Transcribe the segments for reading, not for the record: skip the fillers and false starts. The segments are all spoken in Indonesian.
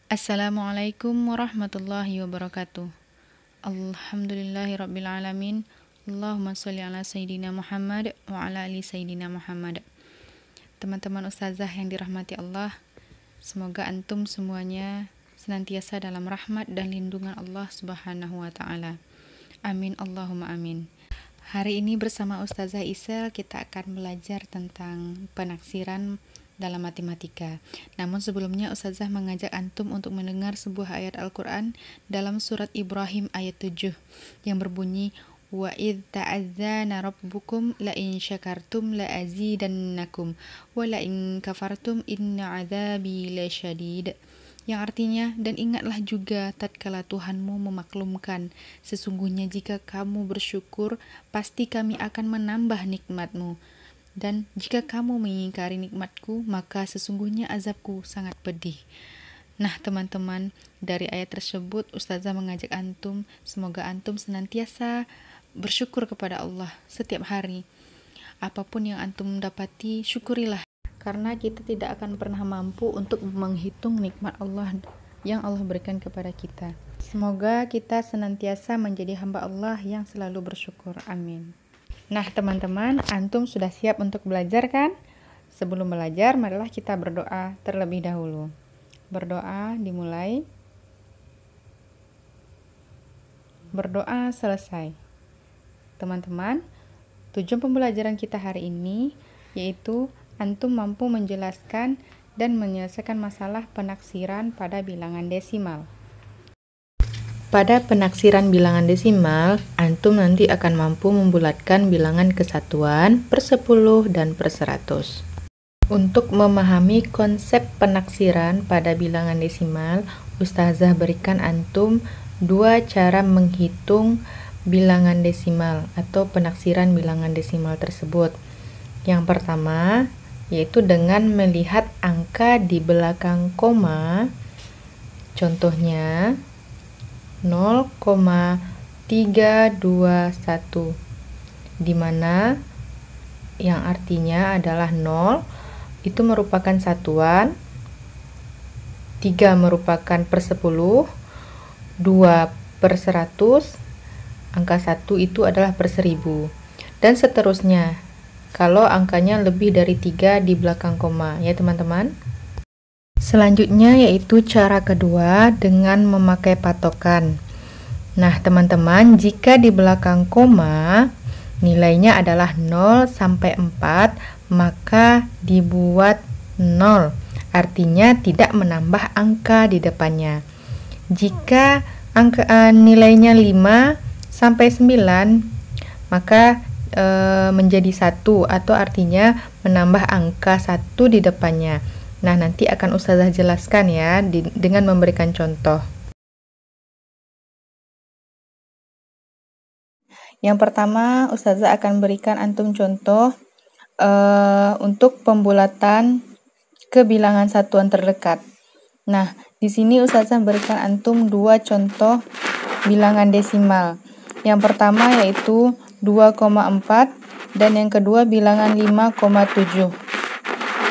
Assalamualaikum warahmatullahi wabarakatuh. Alhamdulillahirrabbilalamin. Allahumma sholli ala Sayyidina Muhammad wa ala ali Sayyidina Muhammad. Teman-teman ustazah yang dirahmati Allah, semoga antum semuanya senantiasa dalam rahmat dan lindungan Allah Subhanahu wa taala. Amin Allahumma amin. Hari ini bersama Ustazah Isel kita akan belajar tentang penaksiran dalam matematika. Namun sebelumnya Ustazah mengajak antum untuk mendengar sebuah ayat Al-Quran dalam surat Ibrahim ayat 7 yang berbunyi wa idh ta'adzana rabbukum la in syakartum la azidannakum wa la in kafartum inna adzabi lasyadid, yang artinya, dan ingatlah juga tatkala Tuhanmu memaklumkan, sesungguhnya jika kamu bersyukur, pasti kami akan menambah nikmatmu, dan jika kamu mengingkari nikmatku, maka sesungguhnya azabku sangat pedih. Nah teman-teman, dari ayat tersebut Ustazah mengajak antum, semoga antum senantiasa bersyukur kepada Allah setiap hari. Apapun yang antum dapati, syukurilah. Karena kita tidak akan pernah mampu untuk menghitung nikmat Allah yang Allah berikan kepada kita. Semoga kita senantiasa menjadi hamba Allah yang selalu bersyukur. Amin. Nah teman-teman, antum sudah siap untuk belajar kan? Sebelum belajar, marilah kita berdoa terlebih dahulu. Berdoa dimulai. Berdoa selesai. Teman-teman, tujuan pembelajaran kita hari ini yaitu antum mampu menjelaskan dan menyelesaikan masalah penaksiran pada bilangan desimal. Pada penaksiran bilangan desimal, antum nanti akan mampu membulatkan bilangan kesatuan, per 10, dan per 100. Untuk memahami konsep penaksiran pada bilangan desimal, Ustazah berikan antum dua cara menghitung bilangan desimal atau penaksiran bilangan desimal tersebut. Yang pertama, yaitu dengan melihat angka di belakang koma, contohnya 0,321, di mana yang artinya adalah 0 itu merupakan satuan, 3 merupakan per 10, 2 per 100, angka 1 itu adalah per 1000, dan seterusnya kalau angkanya lebih dari 3 di belakang koma, ya teman-teman. Selanjutnya yaitu cara kedua dengan memakai patokan. Nah teman-teman, jika di belakang koma nilainya adalah 0 sampai 4, maka dibuat 0, artinya tidak menambah angka di depannya. Jika nilainya 5 sampai 9, maka menjadi 1, atau artinya menambah angka 1 di depannya. Nah nanti akan Ustazah jelaskan ya dengan memberikan contoh. Yang pertama Ustazah akan berikan antum contoh untuk pembulatan ke bilangan satuan terdekat. Nah di sini Ustazah berikan antum dua contoh bilangan desimal. Yang pertama yaitu 2,4 dan yang kedua bilangan 5,7.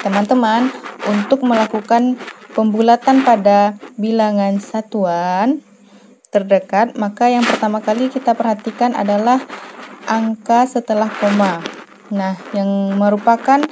Teman-teman, untuk melakukan pembulatan pada bilangan satuan terdekat, maka yang pertama kali kita perhatikan adalah angka setelah koma. Nah, yang merupakan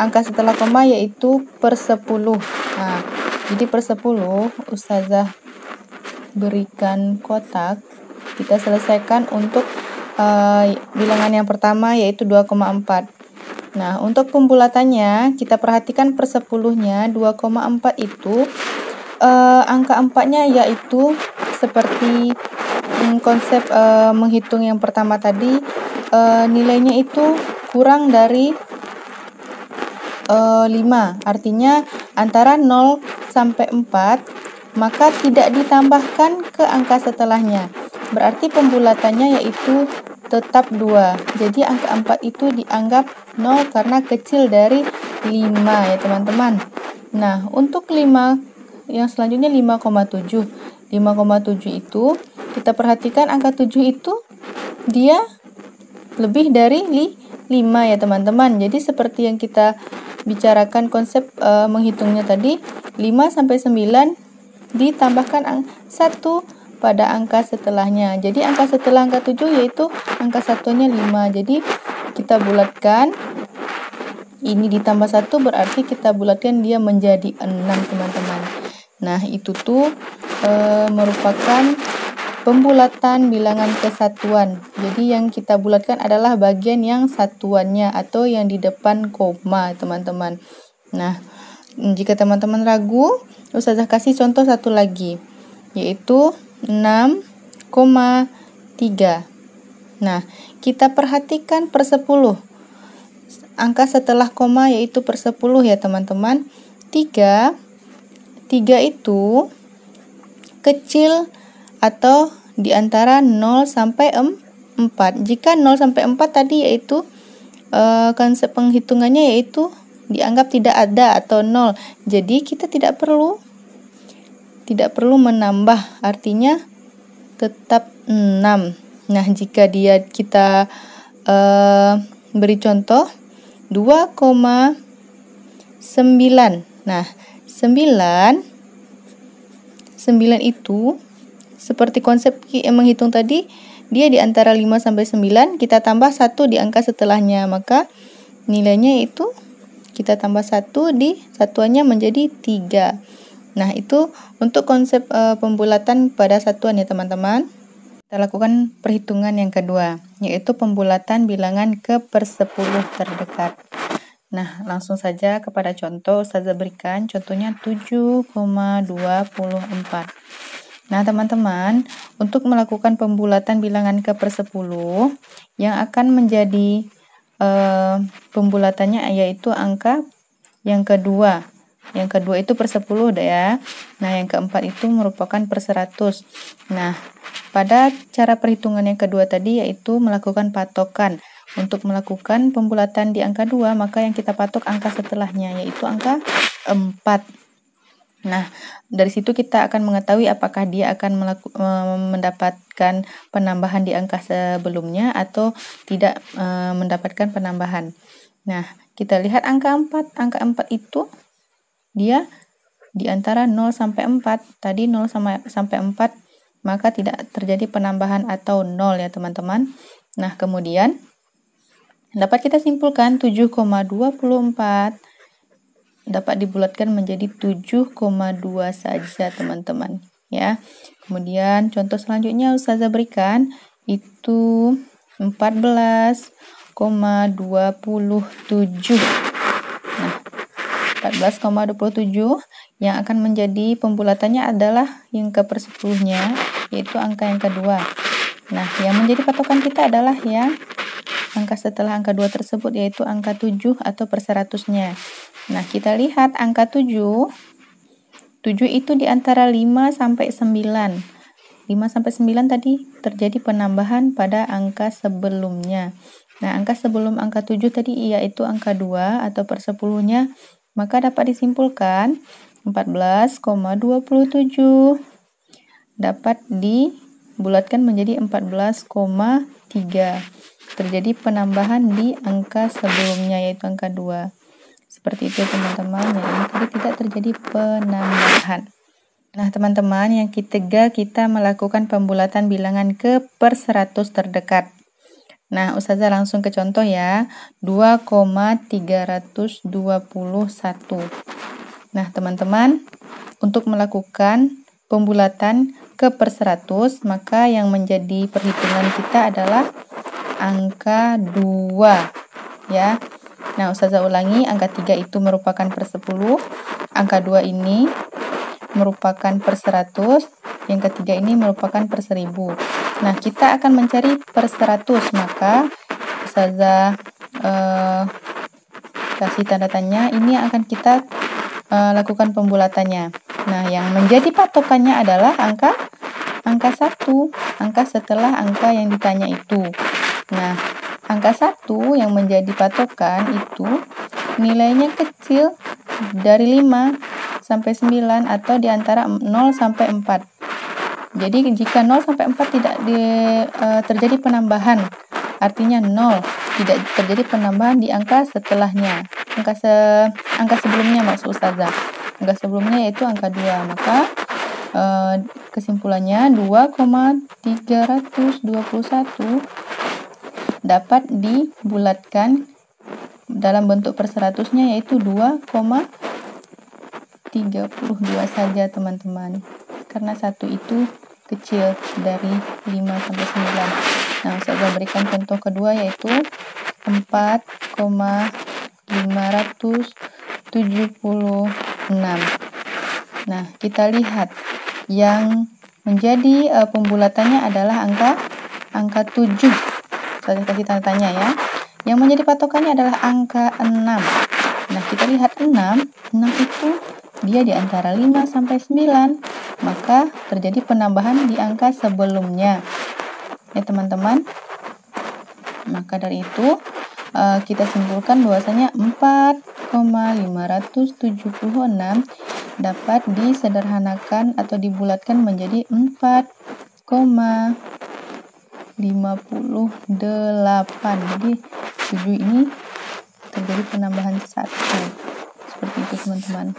angka setelah koma yaitu per 10. Nah, jadi per 10 Ustazah berikan kotak. Kita selesaikan untuk bilangan yang pertama yaitu 2,4. Nah, untuk pembulatannya kita perhatikan per 10-nya 2,4 itu angka 4-nya yaitu seperti konsep menghitung yang pertama tadi, nilainya itu kurang dari 5, artinya antara 0 sampai 4, maka tidak ditambahkan ke angka setelahnya. Berarti pembulatannya yaitu tetap 2. Jadi angka 4 itu dianggap 0 karena kecil dari 5 ya teman-teman. Nah, untuk 5 yang selanjutnya 5,7. 5,7 itu kita perhatikan angka 7 itu dia lebih dari 5 ya teman-teman. Jadi seperti yang kita bicarakan konsep menghitungnya tadi, 5 sampai 9 ditambahkan 1 pada angka setelahnya. Jadi angka setelah angka 7 yaitu angka satuannya 5. Jadi kita bulatkan, ini ditambah 1 berarti kita bulatkan dia menjadi 6, teman-teman. Nah, itu tuh merupakan pembulatan bilangan kesatuan. Jadi yang kita bulatkan adalah bagian yang satuannya atau yang di depan koma, teman-teman. Nah, jika teman-teman ragu, Ustazah kasih contoh satu lagi, yaitu 6,3. Nah, kita perhatikan per 10. Angka setelah koma yaitu per 10 ya, teman-teman. 3 itu kecil atau di antara 0 sampai 4. Jika 0 sampai 4 tadi yaitu konsep penghitungannya yaitu dianggap tidak ada atau 0. Jadi kita tidak perlu menambah, artinya tetap 6. Nah, jika kita beri contoh 2,9. Nah, 9 itu seperti konsep menghitung tadi, dia di antara 5 sampai 9, kita tambah 1 di angka setelahnya, maka nilainya itu kita tambah 1 di satuannya menjadi 3. Nah, itu untuk konsep pembulatan pada satuan ya, teman-teman. Kita lakukan perhitungan yang kedua, yaitu pembulatan bilangan ke per 10 terdekat. Nah, langsung saja kepada contoh. Ustazah berikan contohnya 7,24. Nah, teman-teman, untuk melakukan pembulatan bilangan ke per 10, yang akan menjadi pembulatannya yaitu angka yang kedua. Yang kedua itu per 10 udah ya. Nah, yang keempat itu merupakan per 100. Nah, pada cara perhitungan yang kedua tadi yaitu melakukan patokan. Untuk melakukan pembulatan di angka 2, maka yang kita patok angka setelahnya, yaitu angka 4. Nah, dari situ kita akan mengetahui apakah dia akan mendapatkan penambahan di angka sebelumnya atau tidak mendapatkan penambahan. Nah, kita lihat angka 4. Angka 4 itu dia di antara 0 sampai 4. Tadi 0 sampai 4, maka tidak terjadi penambahan atau 0 ya, teman-teman. Nah, kemudian dapat kita simpulkan 7,24 dapat dibulatkan menjadi 7,2 saja, teman-teman ya. Kemudian contoh selanjutnya Ustazah berikan itu 14,27. Nah, 14,27 yang akan menjadi pembulatannya adalah yang ke per 10-nya, yaitu angka yang kedua. Nah, yang menjadi patokan kita adalah yang angka setelah angka 2 tersebut, yaitu angka 7 atau per 100-nya. Nah, kita lihat angka 7 itu di antara 5 sampai 9. 5 sampai 9 tadi terjadi penambahan pada angka sebelumnya. Nah, angka sebelum angka 7 tadi yaitu angka 2 atau per 10-nya, maka dapat disimpulkan 14,27 dapat dibulatkan menjadi 14,3. Terjadi penambahan di angka sebelumnya yaitu angka 2. Seperti itu, teman-teman. Yang ini tadi tidak terjadi penambahan. Nah, teman-teman, yang ketiga kita melakukan pembulatan bilangan ke per 100 terdekat. Nah, Ustazah langsung ke contoh ya. 2,321. Nah, teman-teman, untuk melakukan pembulatan ke per 100, maka yang menjadi perhitungan kita adalah angka 2 ya. Nah, Ustazah ulangi, angka 3 itu merupakan per 10, angka 2 ini merupakan per 100, yang ketiga ini merupakan per 1000. Nah, kita akan mencari per 100, maka Ustazah kasih tanda tanya, ini akan kita lakukan pembulatannya. Nah, yang menjadi patokannya adalah angka 1, angka setelah angka yang ditanya itu. Nah, angka 1 yang menjadi patokan itu nilainya kecil dari 5 sampai 9 atau di antara 0 sampai 4. Jadi jika 0 sampai 4 tidak terjadi penambahan, artinya 0, tidak terjadi penambahan di angka setelahnya. Angka sebelumnya maksud Ustazah. Angka sebelumnya yaitu angka 2. Maka kesimpulannya 2,321 dapat dibulatkan dalam bentuk per 100-nya, yaitu 2,32 saja teman-teman, karena 1 itu kecil dari 5 sampai 9. Nah, saya berikan contoh kedua, yaitu 4,576. Nah, kita lihat yang menjadi pembulatannya adalah angka 7. Saya kasih tanda tanya ya. Yang menjadi patokannya adalah angka 6. Nah, kita lihat 6 itu dia di antara 5 sampai 9. Maka terjadi penambahan di angka sebelumnya. Ya, teman-teman. Maka dari itu kita simpulkan bahwasanya 4,576 dapat disederhanakan atau dibulatkan menjadi 4,58. Jadi 7 ini terjadi penambahan 1. Seperti itu teman-teman.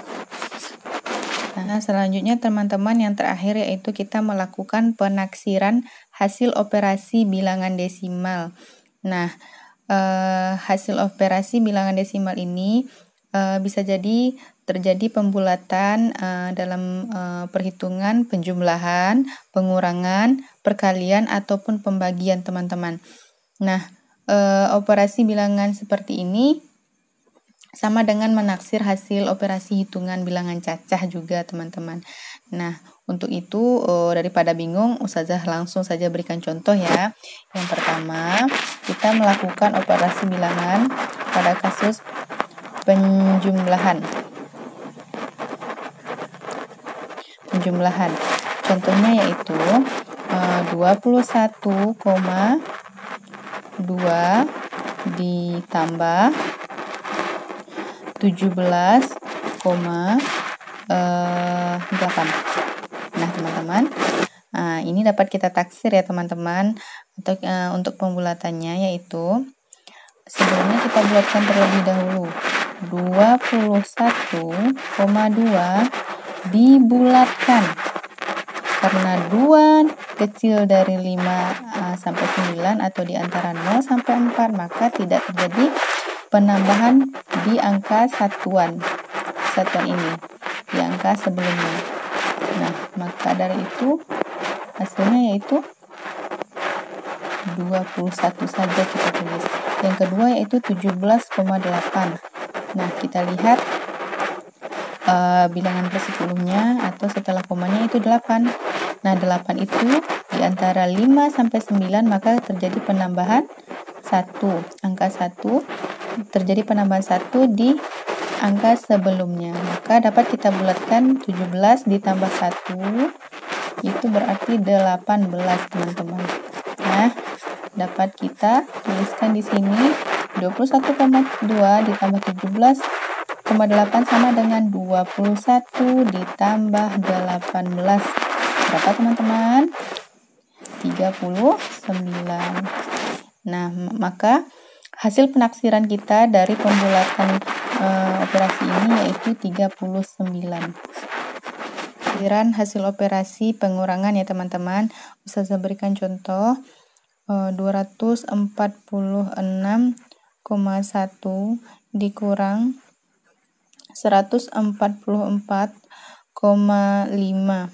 Nah, selanjutnya teman-teman, yang terakhir yaitu kita melakukan penaksiran hasil operasi bilangan desimal. Nah, hasil operasi bilangan desimal ini bisa jadi terjadi pembulatan dalam perhitungan penjumlahan, pengurangan, perkalian, ataupun pembagian teman-teman. Nah, operasi bilangan seperti ini sama dengan menaksir hasil operasi hitungan bilangan cacah juga teman-teman. Nah, untuk itu daripada bingung, Ustazah langsung saja berikan contoh ya. Yang pertama, kita melakukan operasi bilangan pada kasus penjumlahan. Contohnya yaitu 21,2 ditambah 17,8. Nah, teman-teman, ini dapat kita taksir ya teman-teman. Untuk pembulatannya yaitu sebelumnya kita bulatkan terlebih dahulu. 21,2 dibulatkan karena 2 kecil dari 5 sampai 9 atau di antara 0 sampai 4, maka tidak terjadi penambahan di angka satuan ini, di angka sebelumnya. Nah, maka dari itu hasilnya yaitu 21 saja kita tulis. Yang kedua yaitu 17,8. Nah, kita lihat bilangan per-10-nya atau setelah komanya itu 8. Nah, 8 itu di antara 5 sampai 9, maka terjadi penambahan 1. Angka 1 terjadi penambahan 1 di angka sebelumnya. Maka dapat kita bulatkan 17 ditambah 1 itu berarti 18 teman-teman. Nah, dapat kita tuliskan di sini 21,2 ditambah 17,8 sama dengan 21 ditambah 18. Berapa teman-teman? 39. Nah, maka hasil penaksiran kita dari pembulatan operasi ini yaitu 39. Penaksiran hasil operasi pengurangan ya teman-teman. Ustazah berikan contoh 246,1 dikurang 144,5.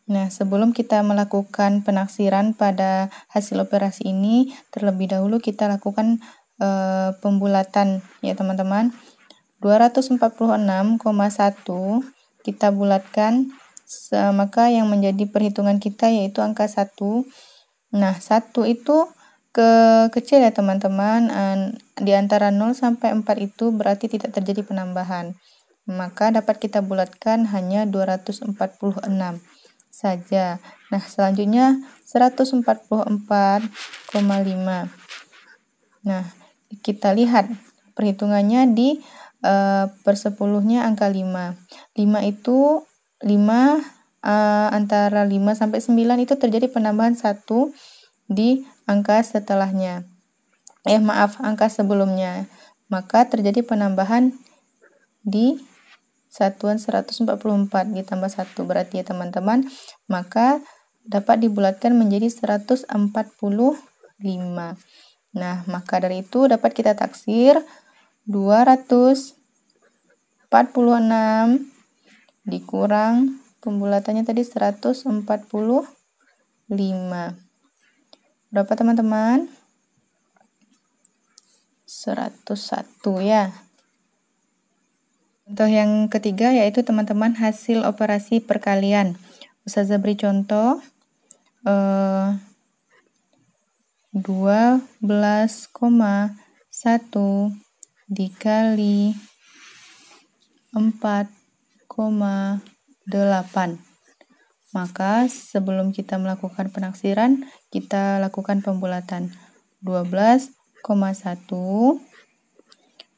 Nah, sebelum kita melakukan penaksiran pada hasil operasi ini, terlebih dahulu kita lakukan pembulatan ya teman-teman. 246,1 kita bulatkan, maka yang menjadi perhitungan kita yaitu angka 1. Nah, 1 itu kecil ya teman-teman. Di antara 0 sampai 4 itu berarti tidak terjadi penambahan. Maka dapat kita bulatkan hanya 246 saja. Nah, selanjutnya 144,5. Nah, kita lihat perhitungannya di per-10-nya angka 5. 5 itu 5 antara 5 sampai 9 itu terjadi penambahan 1 di angka setelahnya. Angka sebelumnya. Maka terjadi penambahan di satuan 144 ditambah 1 berarti ya teman-teman, maka dapat dibulatkan menjadi 145. Nah, maka dari itu dapat kita taksir 246 dikurang pembulatannya tadi 145. Berapa teman-teman? 101 ya. Contoh yang ketiga yaitu teman-teman hasil operasi perkalian. Ustazah beri contoh 12,1 dikali 4,8. Maka sebelum kita melakukan penaksiran, kita lakukan pembulatan. 12,1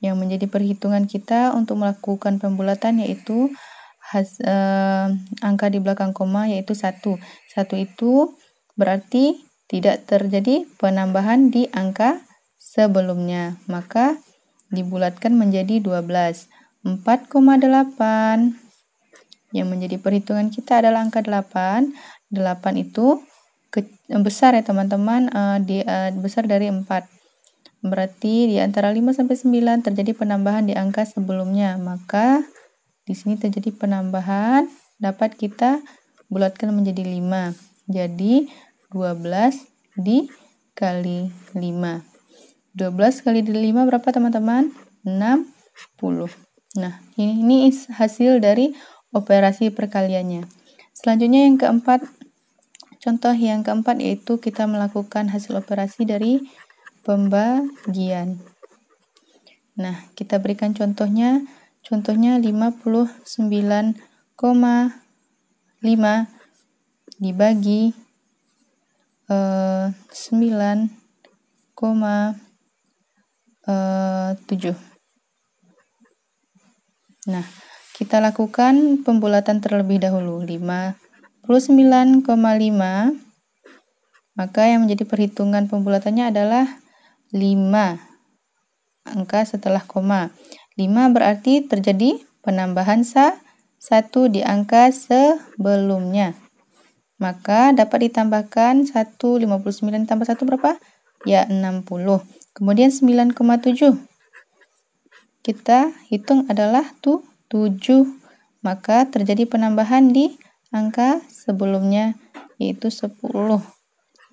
yang menjadi perhitungan kita untuk melakukan pembulatan yaitu angka di belakang koma yaitu 1. 1 itu berarti tidak terjadi penambahan di angka sebelumnya, maka dibulatkan menjadi 12. 4,8 yang menjadi perhitungan kita adalah angka 8. 8 itu besar ya teman-teman, besar dari 4. Berarti di antara 5 sampai 9 terjadi penambahan di angka sebelumnya, maka di sini terjadi penambahan, dapat kita bulatkan menjadi 5. Jadi 12 dikali 5. 12 kali 5 berapa teman-teman? 60. Nah, ini hasil dari operasi perkaliannya. Selanjutnya yang keempat, contoh yang keempat yaitu kita melakukan hasil operasi dari pembagian. Nah, kita berikan contohnya. Contohnya 59,5 dibagi 9,7. Nah, kita lakukan pembulatan terlebih dahulu. 59,5, maka yang menjadi perhitungan pembulatannya adalah 5 angka setelah koma. 5 berarti terjadi penambahan 1 di angka sebelumnya. Maka dapat ditambahkan 59 tambah 1 berapa? Ya, 60. Kemudian 9,7. Kita hitung adalah 7. Maka terjadi penambahan di angka sebelumnya yaitu 10.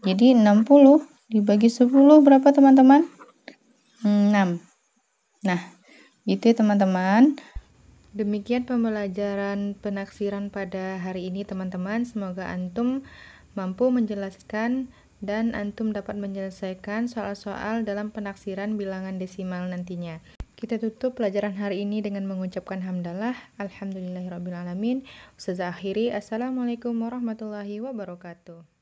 Jadi 60 dibagi 10 berapa teman-teman? 6. Nah, gitu ya teman-teman. Demikian pembelajaran penaksiran pada hari ini teman-teman. Semoga antum mampu menjelaskan dan antum dapat menyelesaikan soal-soal dalam penaksiran bilangan desimal nantinya. Kita tutup pelajaran hari ini dengan mengucapkan hamdalah. Alhamdulillahirrabbilalamin. Ustazah akhiri. Assalamualaikum warahmatullahi wabarakatuh.